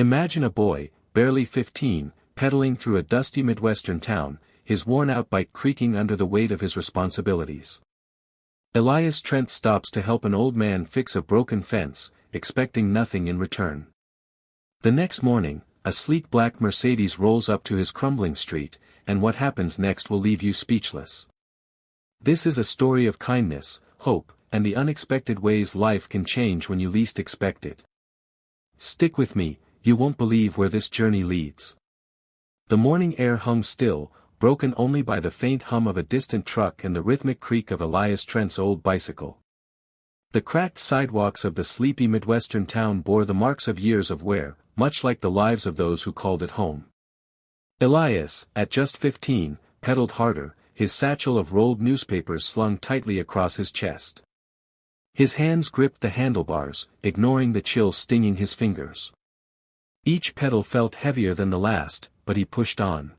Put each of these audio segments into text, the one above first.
Imagine a boy, barely 15, pedaling through a dusty Midwestern town, his worn-out bike creaking under the weight of his responsibilities. Elias Trent stops to help an old man fix a broken fence, expecting nothing in return. The next morning, a sleek black Mercedes rolls up to his crumbling street, and what happens next will leave you speechless. This is a story of kindness, hope, and the unexpected ways life can change when you least expect it. Stick with me, you won't believe where this journey leads. The morning air hung still, broken only by the faint hum of a distant truck and the rhythmic creak of Elias Trent's old bicycle. The cracked sidewalks of the sleepy Midwestern town bore the marks of years of wear, much like the lives of those who called it home. Elias, at just 15, pedaled harder, his satchel of rolled newspapers slung tightly across his chest. His hands gripped the handlebars, ignoring the chill stinging his fingers. Each pedal felt heavier than the last, but he pushed on.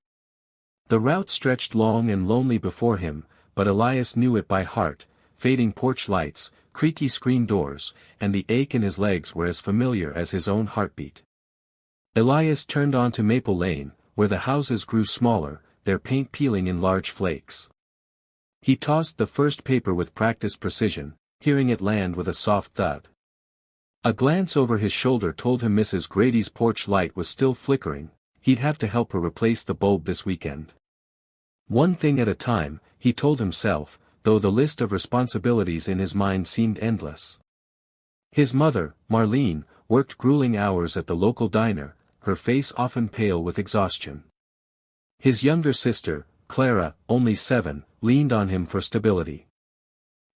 The route stretched long and lonely before him, but Elias knew it by heart. Fading porch lights, creaky screen doors, and the ache in his legs were as familiar as his own heartbeat. Elias turned onto Maple Lane, where the houses grew smaller, their paint peeling in large flakes. He tossed the first paper with practiced precision, hearing it land with a soft thud. A glance over his shoulder told him Mrs. Grady's porch light was still flickering. He'd have to help her replace the bulb this weekend. One thing at a time, he told himself, though the list of responsibilities in his mind seemed endless. His mother, Marlene, worked grueling hours at the local diner, her face often pale with exhaustion. His younger sister, Clara, only 7, leaned on him for stability.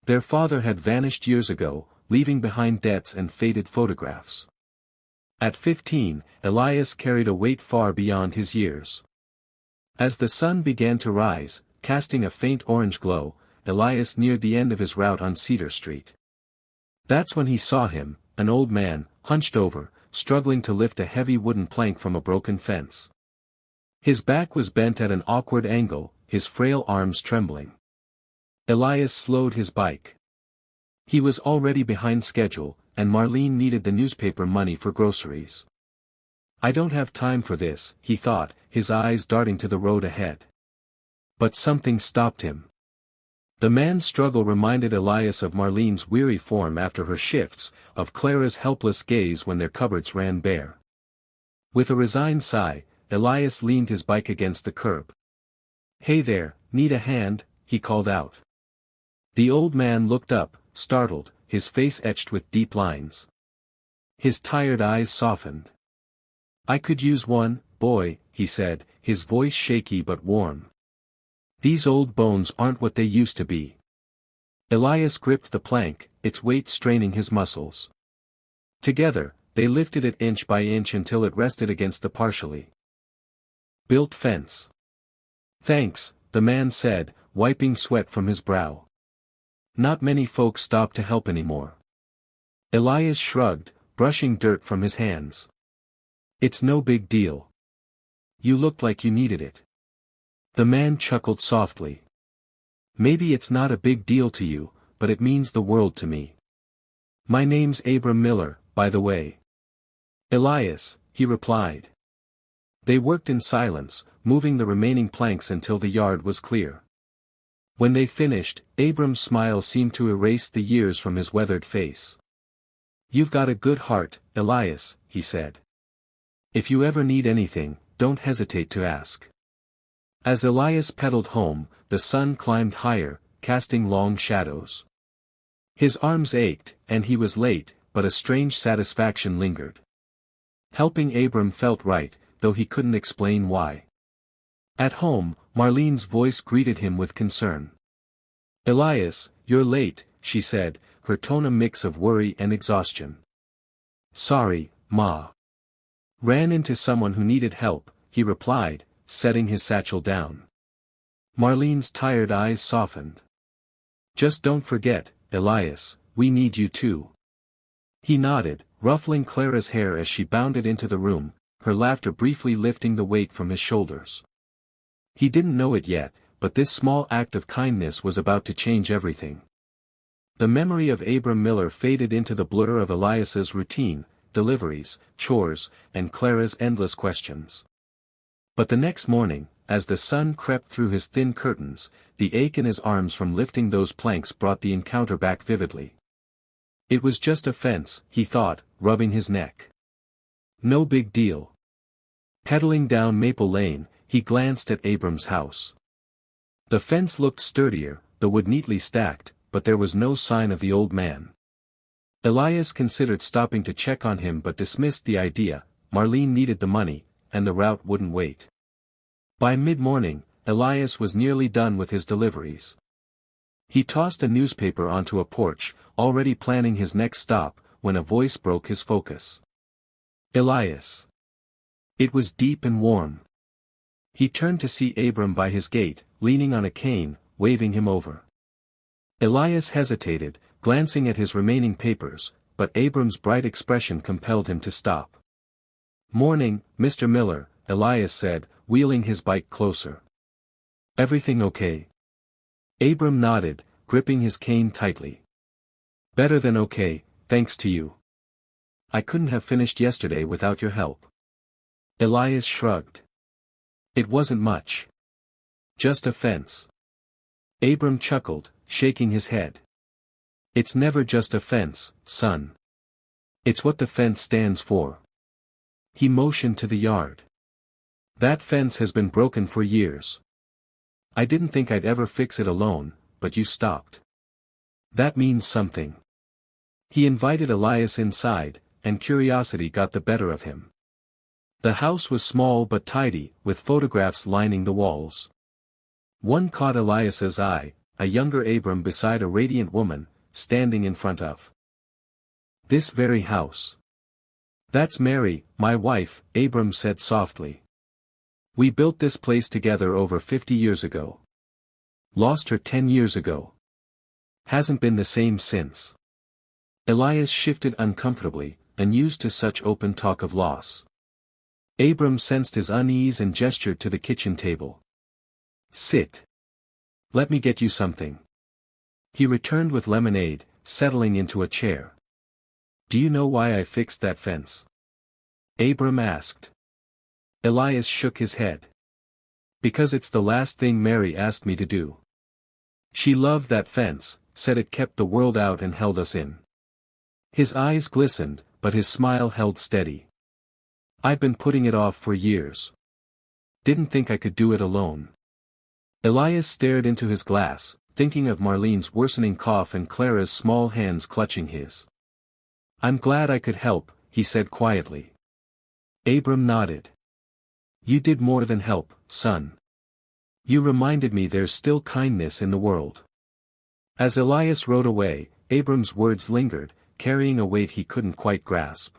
Their father had vanished years ago, leaving behind debts and faded photographs. At 15, Elias carried a weight far beyond his years. As the sun began to rise, casting a faint orange glow, Elias neared the end of his route on Cedar Street. That's when he saw him, an old man, hunched over, struggling to lift a heavy wooden plank from a broken fence. His back was bent at an awkward angle, his frail arms trembling. Elias slowed his bike. He was already behind schedule, and Marlene needed the newspaper money for groceries. I don't have time for this, he thought, his eyes darting to the road ahead. But something stopped him. The man's struggle reminded Elias of Marlene's weary form after her shifts, of Clara's helpless gaze when their cupboards ran bare. With a resigned sigh, Elias leaned his bike against the curb. "Hey there, need a hand?" he called out. The old man looked up, startled, his face etched with deep lines. His tired eyes softened. "I could use one, boy," he said, his voice shaky but warm. "These old bones aren't what they used to be." Elias gripped the plank, its weight straining his muscles. Together, they lifted it inch by inch until it rested against the partially built fence. "Thanks," the man said, wiping sweat from his brow. Not many folks stopped to help anymore. Elias shrugged, brushing dirt from his hands. "It's no big deal. You looked like you needed it." The man chuckled softly. "Maybe it's not a big deal to you, but it means the world to me. My name's Abram Miller, by the way." "Elias," he replied. They worked in silence, moving the remaining planks until the yard was clear. When they finished, Abram's smile seemed to erase the years from his weathered face. "You've got a good heart, Elias," he said. "If you ever need anything, don't hesitate to ask." As Elias pedaled home, the sun climbed higher, casting long shadows. His arms ached, and he was late, but a strange satisfaction lingered. Helping Abram felt right, though he couldn't explain why. At home, Marlene's voice greeted him with concern. "Elias, you're late," she said, her tone a mix of worry and exhaustion. "Sorry, Ma. Ran into someone who needed help," he replied, setting his satchel down. Marlene's tired eyes softened. "Just don't forget, Elias, we need you too." He nodded, ruffling Clara's hair as she bounded into the room, her laughter briefly lifting the weight from his shoulders. He didn't know it yet, but this small act of kindness was about to change everything. The memory of Abram Miller faded into the blur of Elias's routine, deliveries, chores, and Clara's endless questions. But the next morning, as the sun crept through his thin curtains, the ache in his arms from lifting those planks brought the encounter back vividly. It was just a fence, he thought, rubbing his neck. No big deal. Pedaling down Maple Lane, he glanced at Abram's house. The fence looked sturdier, the wood neatly stacked, but there was no sign of the old man. Elias considered stopping to check on him but dismissed the idea. Marlene needed the money, and the route wouldn't wait. By mid-morning, Elias was nearly done with his deliveries. He tossed a newspaper onto a porch, already planning his next stop, when a voice broke his focus. Elias. It was deep and warm. He turned to see Abram by his gate, leaning on a cane, waving him over. Elias hesitated, glancing at his remaining papers, but Abram's bright expression compelled him to stop. "Morning, Mr. Miller," Elias said, wheeling his bike closer. "Everything okay?" Abram nodded, gripping his cane tightly. "Better than okay, thanks to you. I couldn't have finished yesterday without your help." Elias shrugged. "It wasn't much. Just a fence." Abram chuckled, shaking his head. "It's never just a fence, son. It's what the fence stands for." He motioned to the yard. "That fence has been broken for years. I didn't think I'd ever fix it alone, but you stopped. That means something." He invited Elias inside, and curiosity got the better of him. The house was small but tidy, with photographs lining the walls. One caught Elias's eye, a younger Abram beside a radiant woman, standing in front of this very house. "That's Mary, my wife," Abram said softly. "We built this place together over 50 years ago. Lost her 10 years ago. Hasn't been the same since." Elias shifted uncomfortably, unused to such open talk of loss. Abram sensed his unease and gestured to the kitchen table. "Sit. Let me get you something." He returned with lemonade, settling into a chair. "Do you know why I fixed that fence?" Abram asked. Elias shook his head. "Because it's the last thing Mary asked me to do. She loved that fence, said it kept the world out and held us in." His eyes glistened, but his smile held steady. "I've been putting it off for years. Didn't think I could do it alone." Elias stared into his glass, thinking of Marlene's worsening cough and Clara's small hands clutching his. "I'm glad I could help," he said quietly. Abram nodded. "You did more than help, son. You reminded me there's still kindness in the world." As Elias rode away, Abram's words lingered, carrying a weight he couldn't quite grasp.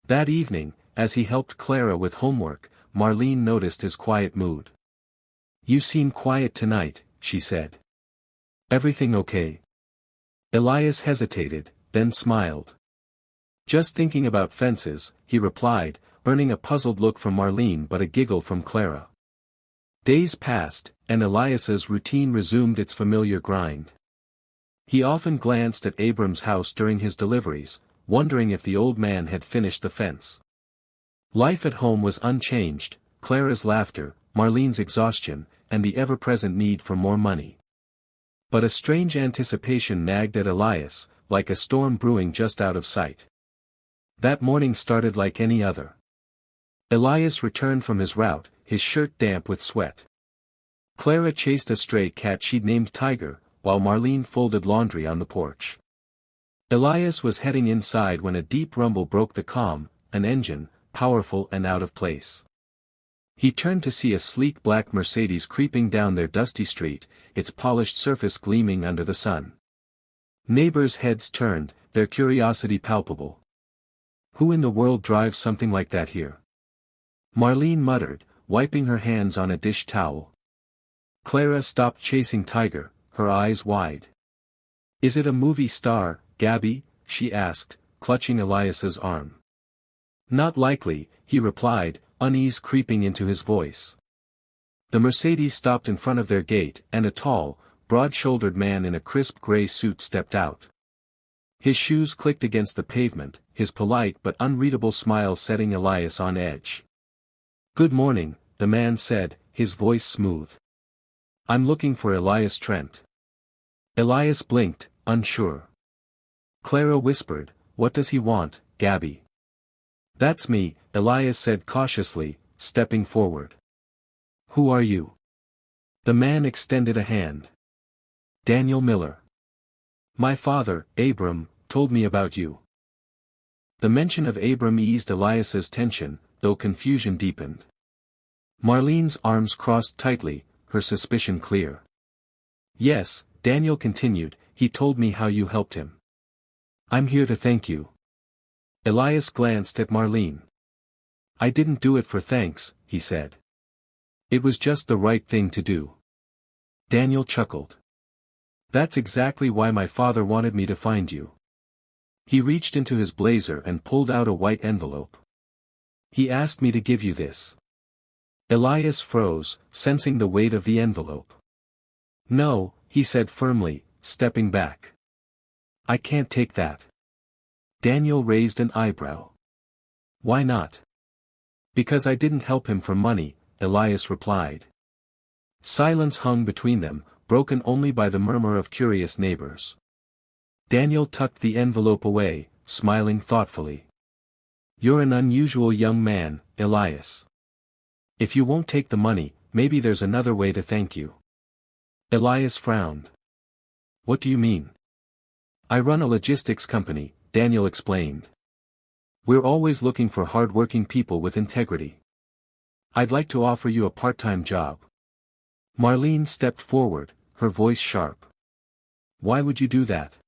That evening, as he helped Clara with homework, Marlene noticed his quiet mood. "You seem quiet tonight," she said. "Everything okay?" Elias hesitated, then smiled. "Just thinking about fences," he replied, earning a puzzled look from Marlene but a giggle from Clara. Days passed, and Elias's routine resumed its familiar grind. He often glanced at Abram's house during his deliveries, wondering if the old man had finished the fence. Life at home was unchanged, Clara's laughter, Marlene's exhaustion, and the ever-present need for more money. But a strange anticipation nagged at Elias, like a storm brewing just out of sight. That morning started like any other. Elias returned from his route, his shirt damp with sweat. Clara chased a stray cat she'd named Tiger, while Marlene folded laundry on the porch. Elias was heading inside when a deep rumble broke the calm, an engine, powerful and out of place. He turned to see a sleek black Mercedes creeping down their dusty street, its polished surface gleaming under the sun. Neighbors' heads turned, their curiosity palpable. "Who in the world drives something like that here?" Marlene muttered, wiping her hands on a dish towel. Clara stopped chasing Tiger, her eyes wide. "Is it a movie star, Gabby?" she asked, clutching Elias's arm. "Not likely," he replied, unease creeping into his voice. The Mercedes stopped in front of their gate, and a tall, broad-shouldered man in a crisp gray suit stepped out. His shoes clicked against the pavement, his polite but unreadable smile setting Elias on edge. "Good morning," the man said, his voice smooth. "I'm looking for Elias Trent." Elias blinked, unsure. Clara whispered, "What does he want, Gabby?" "That's me," Elias said cautiously, stepping forward. "Who are you?" The man extended a hand. "Daniel Miller. My father, Abram, told me about you." The mention of Abram eased Elias's tension, though confusion deepened. Marlene's arms crossed tightly, her suspicion clear. "Yes," Daniel continued, "he told me how you helped him. I'm here to thank you." Elias glanced at Marlene. "I didn't do it for thanks," he said. "It was just the right thing to do." Daniel chuckled. "That's exactly why my father wanted me to find you." He reached into his blazer and pulled out a white envelope. "He asked me to give you this." Elias froze, sensing the weight of the envelope. "No," he said firmly, stepping back. "I can't take that." Daniel raised an eyebrow. "Why not?" "Because I didn't help him for money," Elias replied. Silence hung between them, broken only by the murmur of curious neighbors. Daniel tucked the envelope away, smiling thoughtfully. "You're an unusual young man, Elias. If you won't take the money, maybe there's another way to thank you." Elias frowned. "What do you mean?" "I run a logistics company," Daniel explained. "We're always looking for hard-working people with integrity. I'd like to offer you a part-time job." Marlene stepped forward, her voice sharp. "Why would you do that?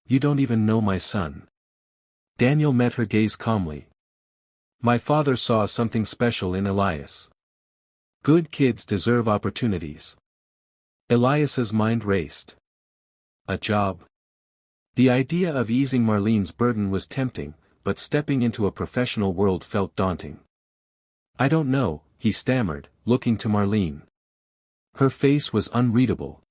You don't even know my son." Daniel met her gaze calmly. "My father saw something special in Elias. Good kids deserve opportunities." Elias's mind raced. A job? The idea of easing Marlene's burden was tempting, but stepping into a professional world felt daunting. "I don't know," he stammered, looking to Marlene. Her face was unreadable.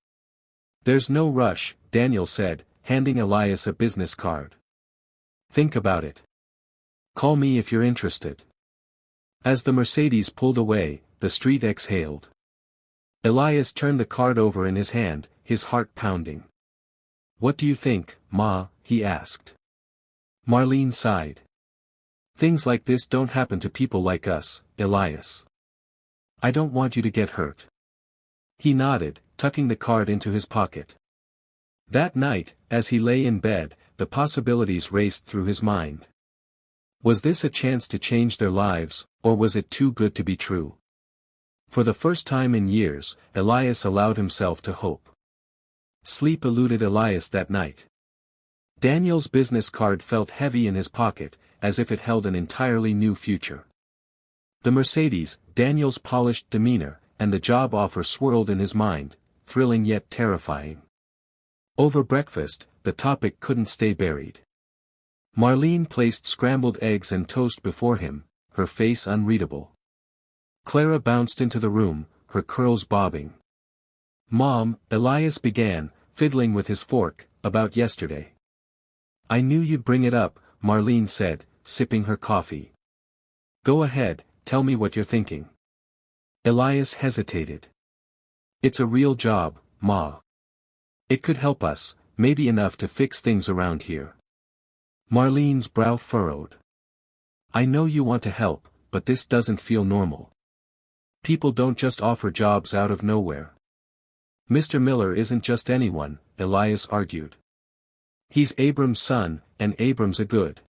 "There's no rush," Daniel said, handing Elias a business card. "Think about it. Call me if you're interested." As the Mercedes pulled away, the street exhaled. Elias turned the card over in his hand, his heart pounding. "What do you think, Ma?" he asked. Marlene sighed. "Things like this don't happen to people like us, Elias. I don't want you to get hurt." He nodded, tucking the card into his pocket. That night, as he lay in bed, the possibilities raced through his mind. Was this a chance to change their lives, or was it too good to be true? For the first time in years, Elias allowed himself to hope. Sleep eluded Elias that night. Daniel's business card felt heavy in his pocket, as if it held an entirely new future. The Mercedes, Daniel's polished demeanor, and the job offer swirled in his mind, thrilling yet terrifying. Over breakfast, the topic couldn't stay buried. Marlene placed scrambled eggs and toast before him, her face unreadable. Clara bounced into the room, her curls bobbing. "Mom," Elias began, fiddling with his fork, "about yesterday." "I knew you'd bring it up," Marlene said, sipping her coffee. "Go ahead, tell me what you're thinking." Elias hesitated. "It's a real job, Ma. It could help us, maybe enough to fix things around here." Marlene's brow furrowed. "I know you want to help, but this doesn't feel normal. People don't just offer jobs out of nowhere." "Mr. Miller isn't just anyone," Elias argued. "He's Abram's son, and Abram's a good